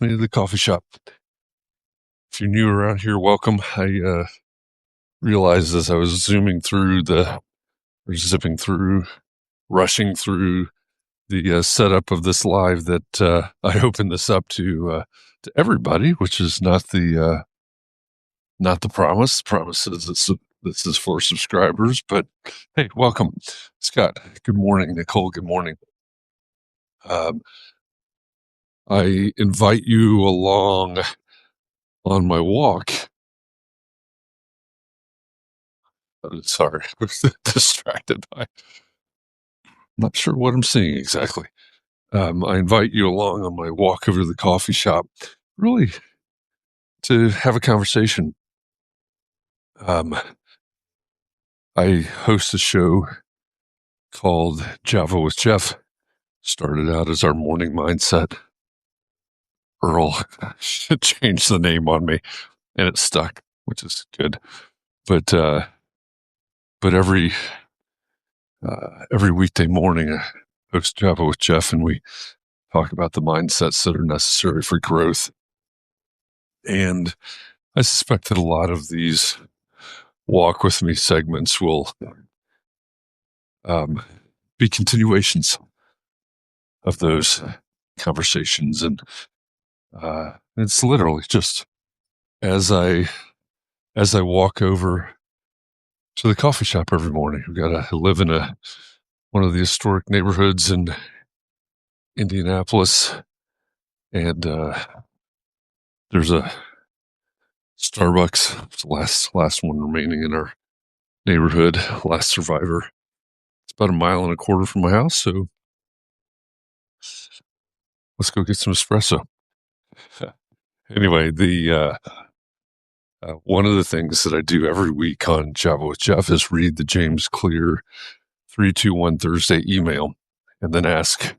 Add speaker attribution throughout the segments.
Speaker 1: me to the coffee shop. If you're new around here, welcome. I realized as I was zipping through, rushing through the setup of this live that I opened this up to everybody, which is not the promise. The promise is this is for subscribers. But hey, welcome, Scott. Good morning, Nicole. Good morning. I invite you along on my walk. Sorry, I was distracted by. Not sure what I'm seeing exactly. I invite you along on my walk over to the coffee shop, really to have a conversation. I host a show called Java with Jeff. Started out as our morning mindset. Earl changed the name on me, and it stuck, which is good. But every weekday morning, I host Java with Jeff, and we talk about the mindsets that are necessary for growth. And I suspect that a lot of these walk with me segments will be continuations of those conversations. And it's literally just as I walk over to the coffee shop every morning. I live in one of the historic neighborhoods in Indianapolis, and there's a Starbucks. It's the last one remaining in our neighborhood, last survivor. It's about 1.25 miles from my house, so let's go get some espresso. Anyway, the one of the things that I do every week on Java with Jeff is read the James Clear 321 Thursday email, and then ask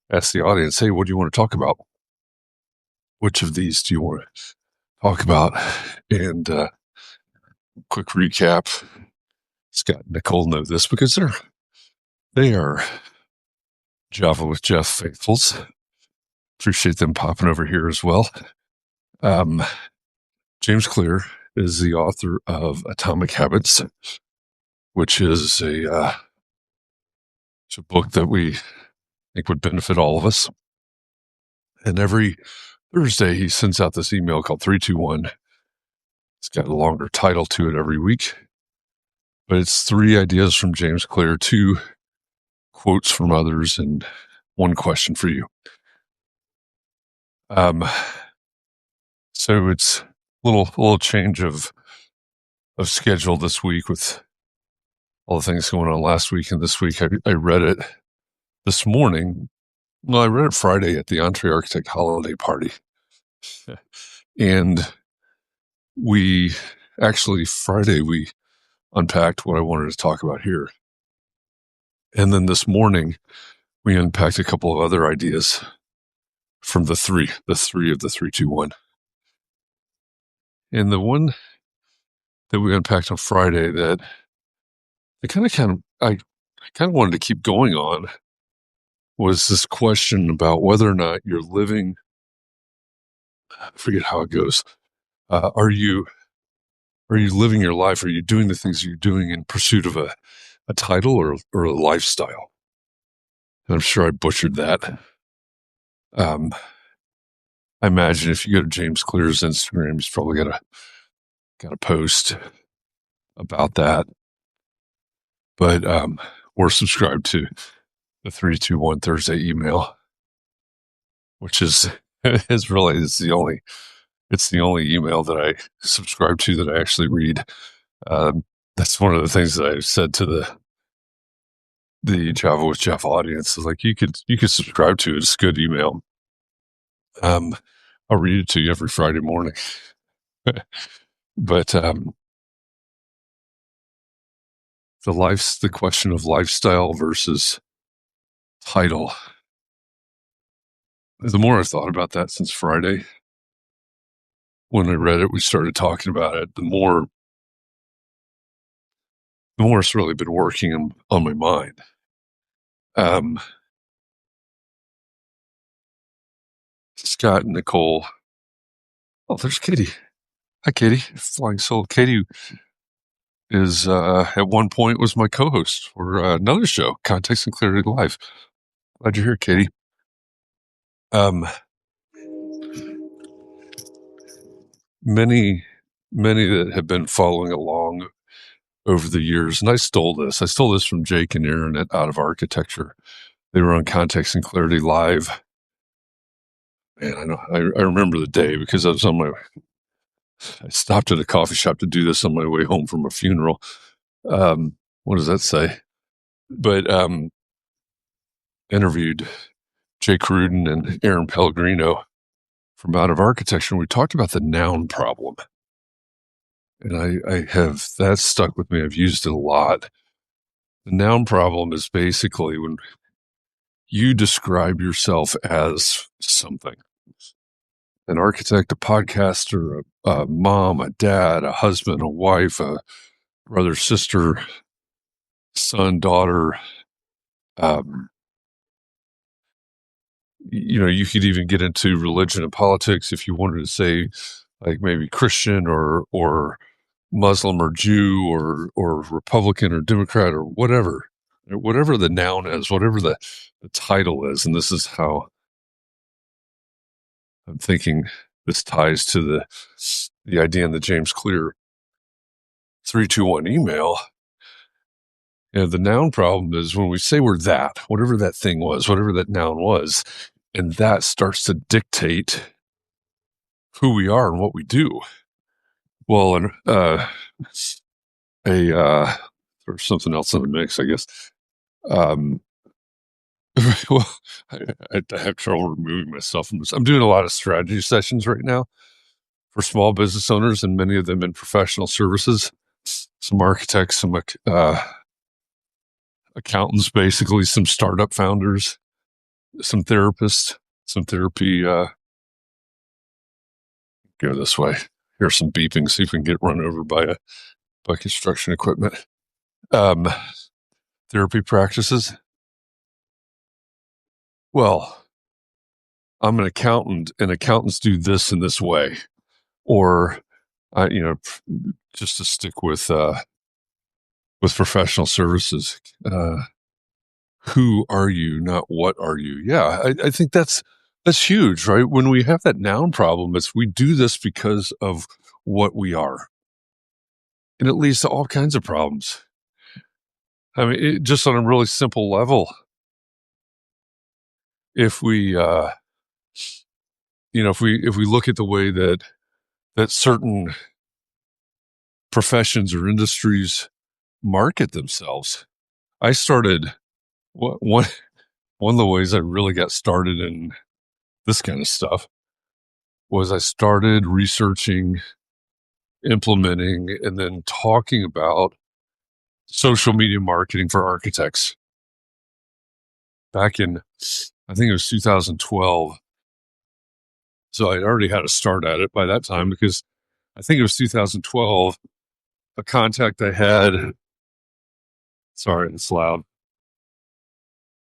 Speaker 1: the audience, hey, what do you want to talk about? Which of these do you want to talk about? And quick recap. Scott and Nicole know this because they are Java with Jeff faithfuls. Appreciate them popping over here as well. James Clear is the author of Atomic Habits, which is a book that we think would benefit all of us. And every Thursday, he sends out this email called 321. It's got a longer title to it every week, but it's 3 ideas from James Clear, 2 quotes from others, and 1 question for you. So it's a little change of schedule this week with all the things going on last week and this week. I read it this morning. Well, I read it Friday at the Entree Architect holiday party. And Friday, we unpacked what I wanted to talk about here. And then this morning, we unpacked a couple of other ideas from the three of the 321. And the one that we unpacked on Friday that I kind of wanted to keep going on was this question about whether or not you're living. I forget how it goes. Are you living your life? Are you doing the things you're doing in pursuit of a title or a lifestyle? And I'm sure I butchered that. I imagine if you go to James Clear's Instagram, he's probably got a post about that. But we're subscribed to the 321 Thursday email, which is really the only email that I subscribe to that I actually read. That's one of the things that I've said to the Java with Jeff audience is like, you could subscribe to it. It's a good email. I'll read it to you every Friday morning. But the question of lifestyle versus title. The more I've thought about that since Friday, when I read it, we started talking about it, the more it's really been working on my mind. Scott and Nicole. Oh, there's Katie. Hi, Katie. Flying Soul. Katie is at one point was my co-host for another show, Context and Clarity Live. Glad you're here, Katie. Many that have been following along over the years, and I stole this from Jake and Aaron at Out of Architecture. They were on Context and Clarity Live. Man, I remember the day because I stopped at a coffee shop to do this on my way home from a funeral. What does that say? But interviewed Jake Rudin and Aaron Pellegrino from Out of Architecture, and we talked about the noun problem. And I have, that stuck with me. I've used it a lot. The noun problem is basically when you describe yourself as something. An architect, a podcaster, a mom, a dad, a husband, a wife, a brother, sister, son, daughter. You could even get into religion and politics if you wanted to say, like maybe Christian or Muslim or Jew or Republican or Democrat or whatever the noun is, whatever the title is. And this is how I'm thinking this ties to the idea in the James Clear 321 email. The noun problem is when we say we're that, whatever that thing was, whatever that noun was, and that starts to dictate who we are and what we do. Well, there's something else in the mix, I guess. Well, I have trouble removing myself from this. I'm doing a lot of strategy sessions right now for small business owners, and many of them in professional services. Some architects, some accountants, basically, some startup founders, some therapists, some therapy. Go this way. Here's some beeping. See if we can get run over by construction equipment. Therapy practices. Well, I'm an accountant, and accountants do this in this way, or just to stick with professional services. Who are you, not what are you? Yeah, I think that's huge, right? When we have that noun problem, it's we do this because of what we are. And it leads to all kinds of problems. I mean, just on a really simple level, if we, if we look at the way that certain professions or industries market themselves, I started one of the ways I really got started in this kind of stuff was I started researching, implementing, and then talking about social media marketing for architects back in, I think it was 2012. So I'd already had a start at it by that time because I think it was 2012. A contact I had, sorry, it's loud.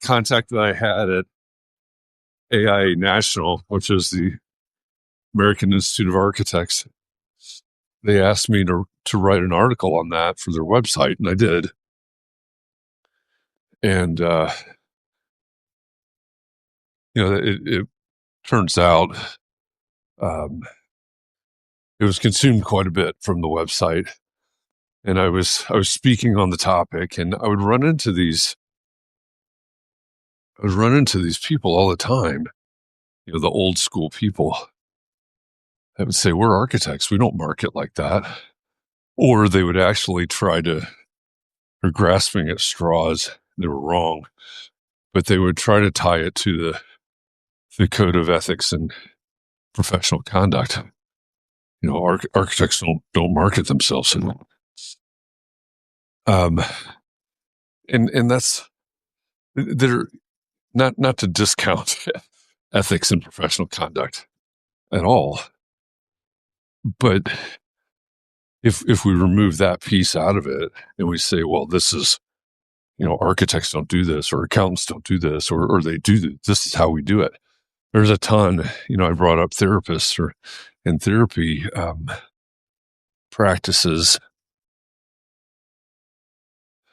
Speaker 1: Contact that I had at AIA National, which is the American Institute of Architects, they asked me to write an article on that for their website, and I did. And it turns out it was consumed quite a bit from the website, and I was speaking on the topic, and I would run into these people all the time, the old school people. I would say, we're architects, we don't market like that. Or they would actually try to, or grasping at straws, they were wrong, but they would try to tie it to the code of ethics and professional conduct. Architects don't market themselves. And that's, they're not to discount ethics and professional conduct at all. But if we remove that piece out of it and we say, well, this is, architects don't do this, or accountants don't do this, or they do this is how we do it. there's a ton, I brought up therapists or in therapy practices.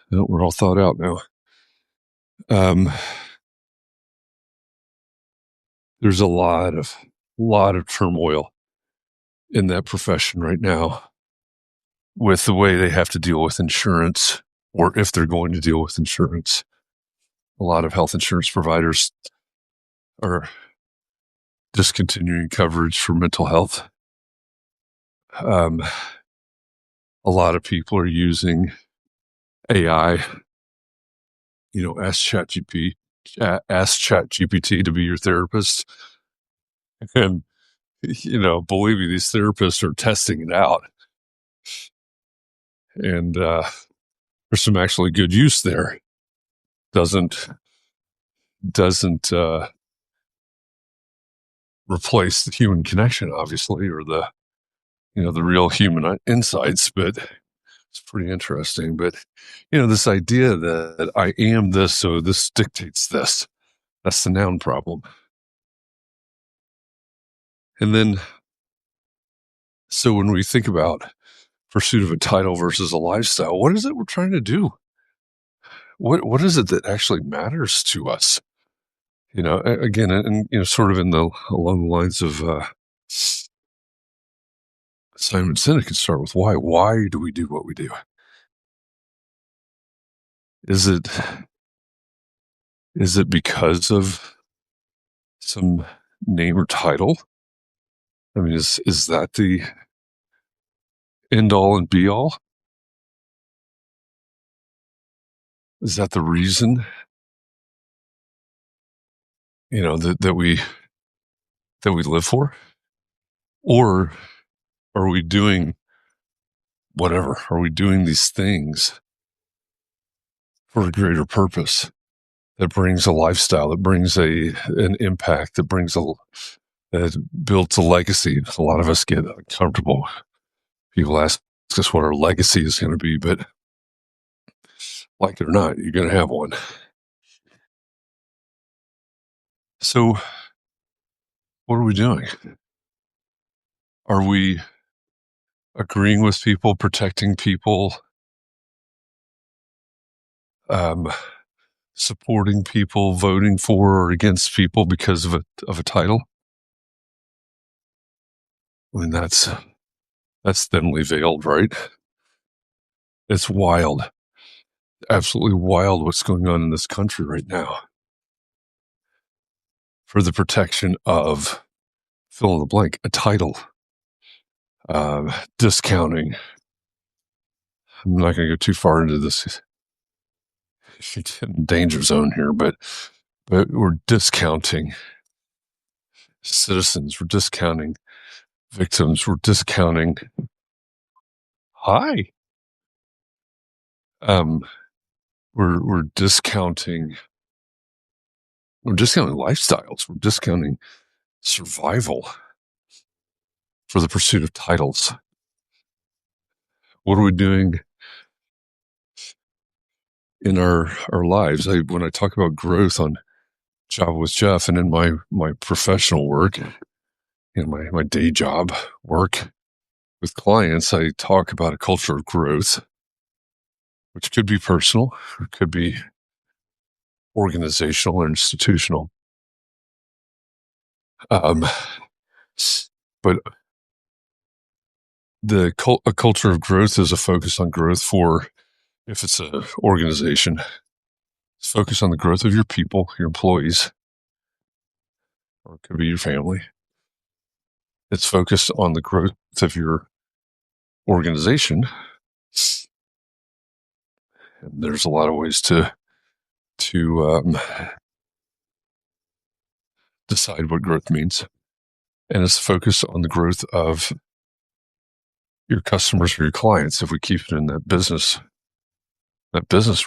Speaker 1: We're all thought out now. There's a lot of turmoil in that profession right now with the way they have to deal with insurance, or if they're going to deal with insurance. A lot of health insurance providers are discontinuing coverage for mental health. A lot of people are using AI, ask ChatGPT to be your therapist. And, believe me, these therapists are testing it out. And there's some actually good use there. Doesn't replace the human connection, obviously, or the real human insights, but it's pretty interesting. But this idea that I am this, so this dictates this, that's the noun problem. And then, so when we think about pursuit of a title versus a lifestyle, what is it we're trying to do? What is it that actually matters to us? Again, and sort of along the lines of Simon Sinek, could start with why. Why do we do what we do? Is it because of some name or title? I mean, is that the end all and be all? Is that the reason, that we live for? Or are we doing whatever? Are we doing these things for a greater purpose that brings a lifestyle, that brings an impact, that builds a legacy? A lot of us get uncomfortable. People ask us what our legacy is going to be, but like it or not, you're going to have one. So what are we doing? Are we agreeing with people, protecting people, supporting people, voting for or against people because of a title? I mean, that's thinly veiled, right? It's wild, absolutely wild what's going on in this country right now for the protection of fill in the blank, a title, discounting. I'm not going to go too far into this danger zone here, but we're discounting citizens, we're discounting victims, we're discounting we're discounting lifestyles, we're discounting survival for the pursuit of titles. What are we doing in our lives? When I talk about growth on Java with Jeff and in my professional work, my day job work with clients, I talk about a culture of growth, which could be personal, or could be organizational or institutional. But a culture of growth is a focus on growth for, if it's an organization, it's focused on the growth of your people, your employees, or it could be your family. It's focused on the growth of your organization. And there's a lot of ways to decide what growth means. And it's focused on the growth of your customers or your clients, if we keep it in that business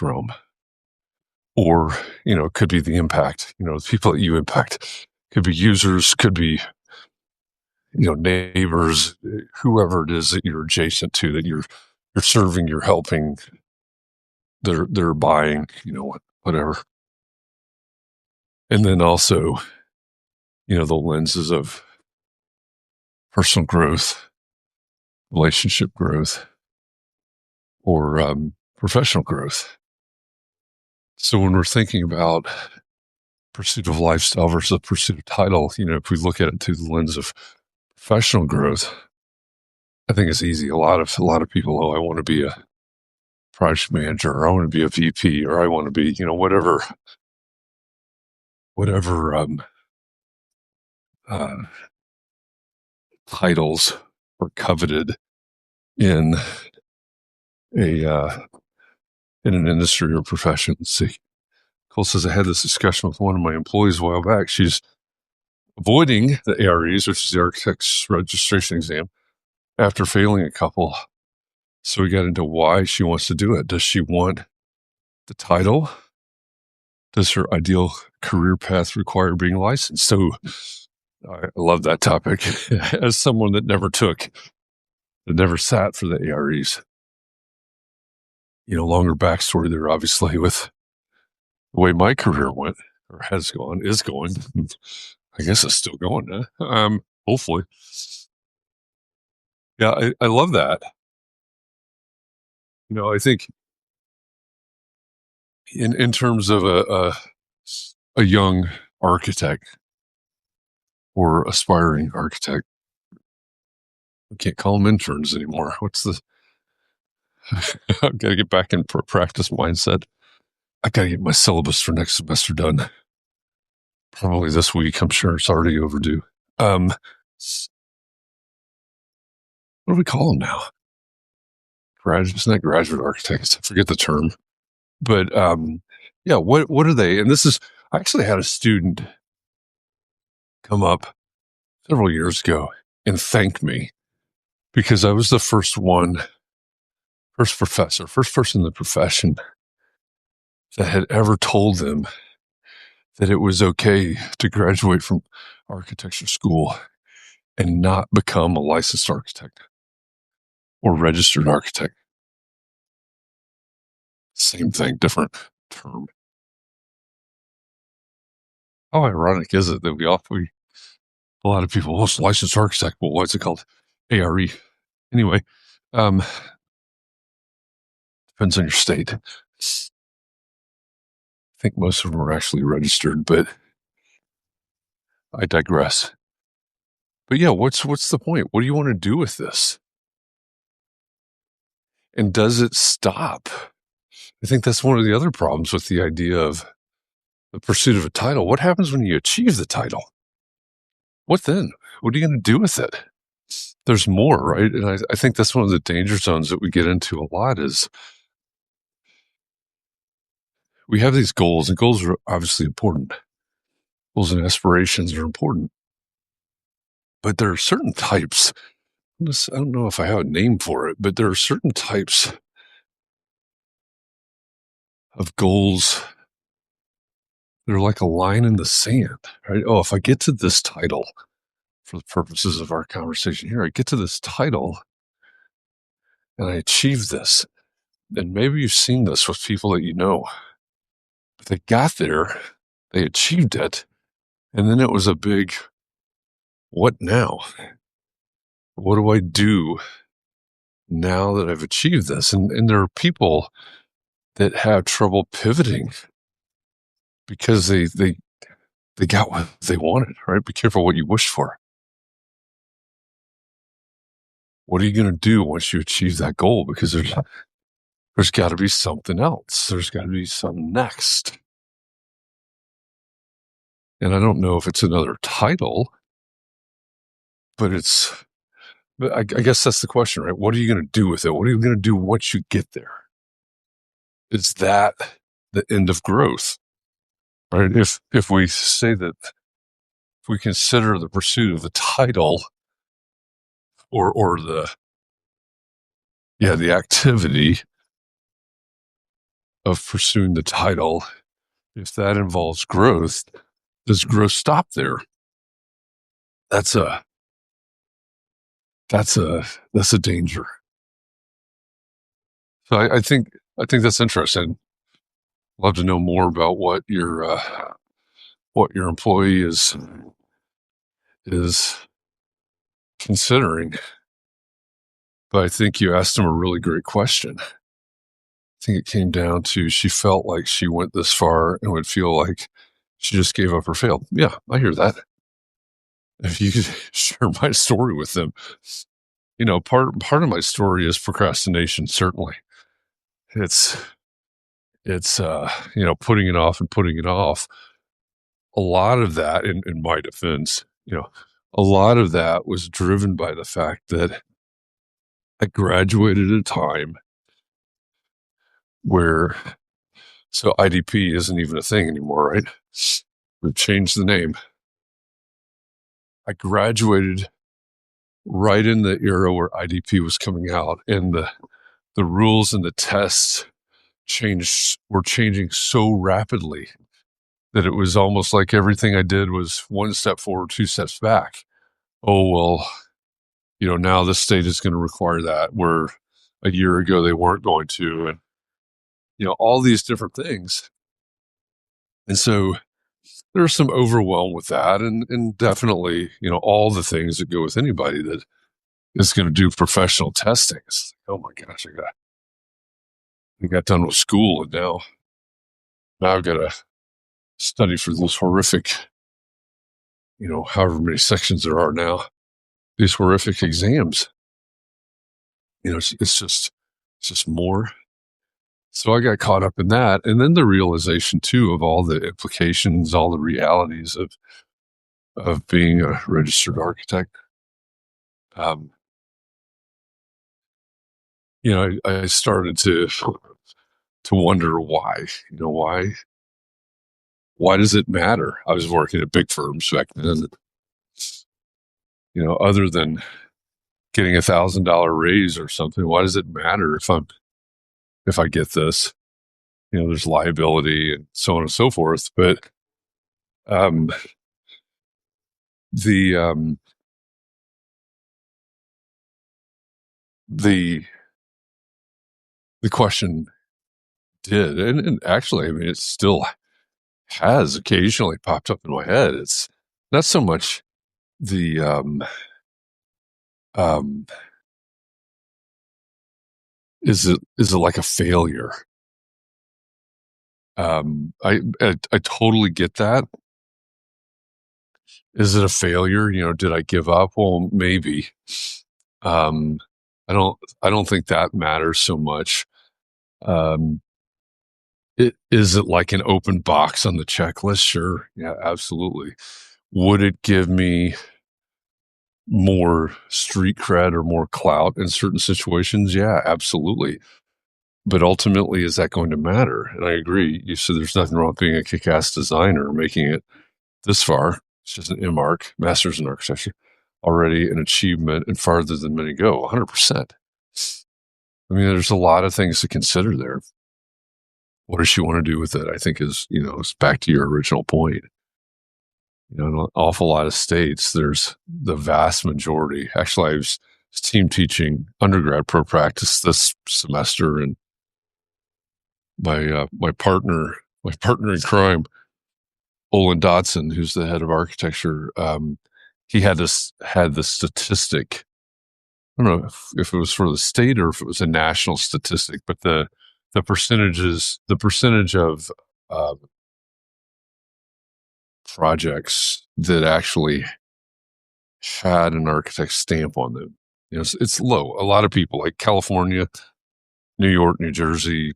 Speaker 1: realm. Or, it could be the impact, the people that you impact. Could be users, could be, neighbors, whoever it is that you're adjacent to, that you're serving, you're helping, they're buying, whatever. And then also, the lenses of personal growth, relationship growth, or professional growth. So when we're thinking about pursuit of lifestyle versus pursuit of title, if we look at it through the lens of professional growth, I think it's easy. A lot of people, I want to be a project manager, or I want to be a VP, or I want to be, whatever uh, titles are coveted in a in an industry or profession. Let's see. Cole says, I had this discussion with one of my employees a while back. She's avoiding the AREs, which is the Architect's Registration Exam, after failing a couple. So we got into why she wants to do it. Does she want the title? Does her ideal career path require being licensed? So I love that topic. As someone that never sat for the AREs, longer backstory there, obviously, with the way my career went, or is going. I guess it's still going, huh? Hopefully. Yeah, I love that. I think in terms of a young architect or aspiring architect, I can't call them interns anymore. I've got to get back in practice mindset. I got to get my syllabus for next semester done. Probably this week. I'm sure it's already overdue. What do we call them now? It's not graduate architects. I forget the term. But yeah, what are they? And I actually had a student come up several years ago and thank me because I was the first person in the profession that had ever told them that it was okay to graduate from architecture school and not become a licensed architect or registered architect. Same thing, different term. How ironic is it that a lot of people, well, it's licensed architect, well, what's it called? ARE. Anyway, depends on your state. I think most of them are actually registered, but I digress. But yeah, what's the point? What do you want to do with this? And does it stop? I think that's one of the other problems with the idea of the pursuit of a title. What happens when you achieve the title? What then? What are you going to do with it? There's more, right? And I think that's one of the danger zones that we get into a lot is we have these goals, and goals are obviously important. Goals and aspirations are important. But there are certain types, I don't know if I have a name for it, but there are certain types of goals that are like a line in the sand, right? Oh, if I get to this title, for the purposes of our conversation here, I get to this title and I achieve this. And maybe you've seen this with people that you know. But they got there, they achieved it, and then it was a big, what now? What do I do now that I've achieved this? And there are people that have trouble pivoting because they got what they wanted, right? Be careful what you wish for. What are you going to do once you achieve that goal? Because there's got to be something else. There's got to be something next. And I don't know if it's another title, but I guess that's the question, right? What are you going to do with it? What are you going to do once you get there? Is that the end of growth, right? If we say that, if we consider the pursuit of the title or the activity of pursuing the title, if that involves growth, does growth stop there? That's a danger. So I think that's interesting. Love to know more about what your employee is is considering. But I think you asked him a really great question. I think it came down to she felt like she went this far and would feel like she just gave up or failed. Yeah, I hear that. If you could share my story with them, part of my story is procrastination. Certainly, it's putting it off and putting it off. A lot of that, in my defense, a lot of that was driven by the fact that I graduated at a time where, so IDP isn't even a thing anymore, right? We've changed the name. I graduated right in the era where IDP was coming out, and the rules and the tests were changing so rapidly that it was almost like everything I did was one step forward, two steps back. Oh, well, now this state is going to require that, where a year ago they weren't going to, and all these different things. And so there's some overwhelm with that, and definitely, all the things that go with anybody that is going to do professional testing. It's like, oh my gosh, I got done with school, and now I've got to study for those horrific, however many sections there are now, these horrific exams. It's just more. So I got caught up in that. And then the realization too of all the implications, all the realities of being a registered architect. I started to wonder why, why does it matter? I was working at big firms back then, other than getting $1,000 raise or something. Why does it matter if I get this? There's liability and so on and so forth. But the question did, and actually, I mean, it still has occasionally popped up in my head. It's not so much the is it like a failure? I totally get that. Is it a failure? Did I give up? Well, maybe. I don't think that matters so much. Is it like an open box on the checklist? Sure. Yeah, absolutely. Would it give me more street cred or more clout in certain situations? Yeah, absolutely. But ultimately, is that going to matter? And I agree. You said there's nothing wrong with being a kick-ass designer, making it this far. It's just an MArch, Master's in Architecture, already an achievement and farther than many go, 100%. I mean, there's a lot of things to consider there. What does she want to do with it? I think is back to your original point. In an awful lot of states, there's the vast majority. Actually, I was team teaching undergrad pro practice this semester, and my partner in crime, Olin Dodson, who's the head of architecture, he had the statistic. I don't know if it was for the state or if it was a national statistic, but the percentage of projects that actually had an architect's stamp on them, it's low. A lot of people, like California, New York, New Jersey,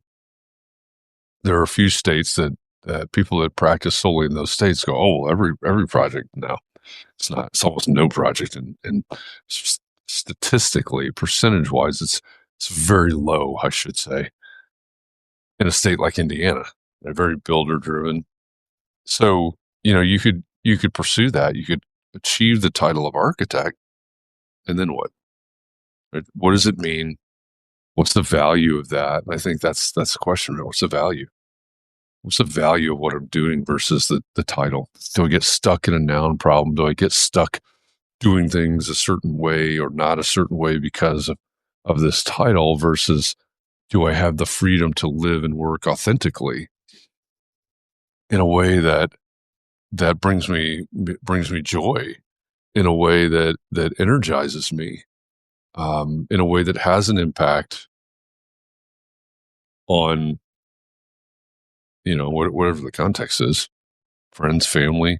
Speaker 1: there are a few states that people that practice solely in those states go, oh, well, every project now. It's almost no project, and statistically, percentage wise, it's very low, I should say, in a state like Indiana. They're very builder driven. So, you could pursue that. You could achieve the title of architect, and then what? Right? What does it mean? What's the value of that? And I think that's the question. What's the value? What's the value of what I'm doing versus the title? Do I get stuck in a noun problem? Do I get stuck doing things a certain way or not a certain way because of this title, versus do I have the freedom to live and work authentically in a way that brings me joy in a way that energizes me, in a way that has an impact on, whatever the context is, friends, family,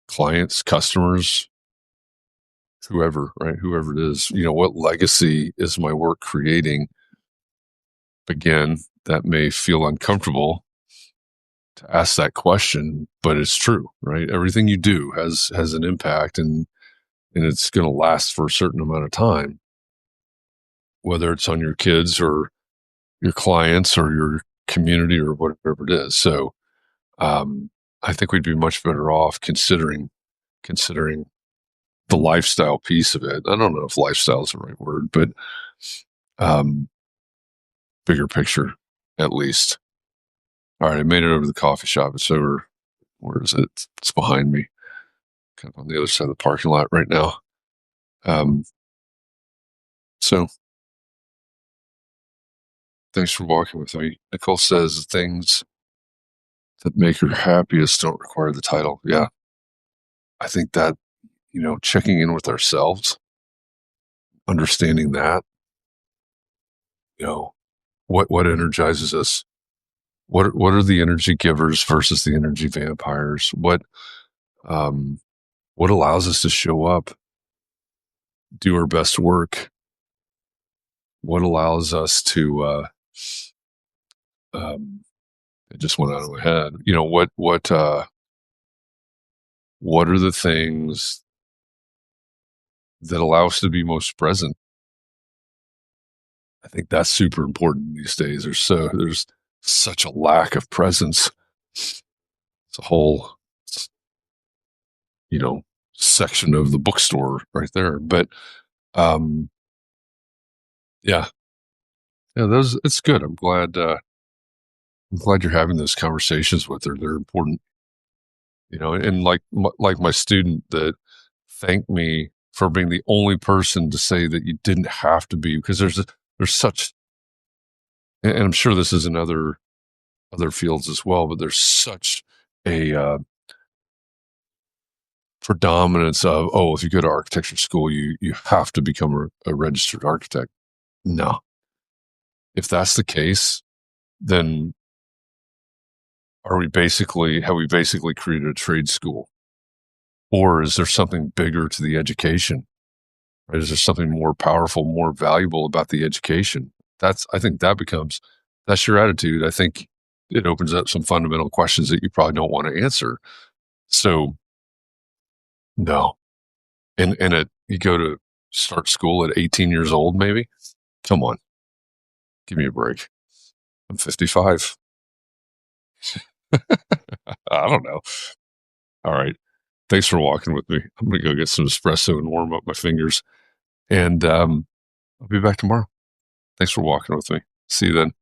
Speaker 1: clients, customers, whoever, right? Whoever it is, what legacy is my work creating? Again, that may feel uncomfortable to ask that question, but it's true, right? Everything you do has an impact, and it's going to last for a certain amount of time, whether it's on your kids or your clients or your community or whatever it is. So, I think we'd be much better off considering the lifestyle piece of it. I don't know if lifestyle is the right word, but um, bigger picture, at least. All right, I made it over to the coffee shop. It's over. Where is it? It's behind me, kind of on the other side of the parking lot right now. So thanks for walking with me. Nicole says things that make her happiest don't require the title. Yeah, I think that, checking in with ourselves, understanding that, what energizes us. What are the energy givers versus the energy vampires? What allows us to show up, do our best work? What allows us to it just went out of my head. What are the things that allow us to be most present? I think that's super important these days. There's such a lack of presence. It's a whole, section of the bookstore right there. But yeah, it's good. I'm glad you're having those conversations with her. They're important, and like my student that thanked me for being the only person to say that you didn't have to be, because there's such, and I'm sure this is in other fields as well, but there's such a predominance of, if you go to architecture school, you have to become a registered architect. No. If that's the case, then have we basically created a trade school? Or is there something bigger to the education? Right? Is there something more powerful, more valuable about the education? I think that's your attitude. I think it opens up some fundamental questions that you probably don't want to answer. So, no. And you go to start school at 18 years old, maybe? Come on. Give me a break. I'm 55. I don't know. All right. Thanks for walking with me. I'm going to go get some espresso and warm up my fingers. And I'll be back tomorrow. Thanks for walking with me. See you then.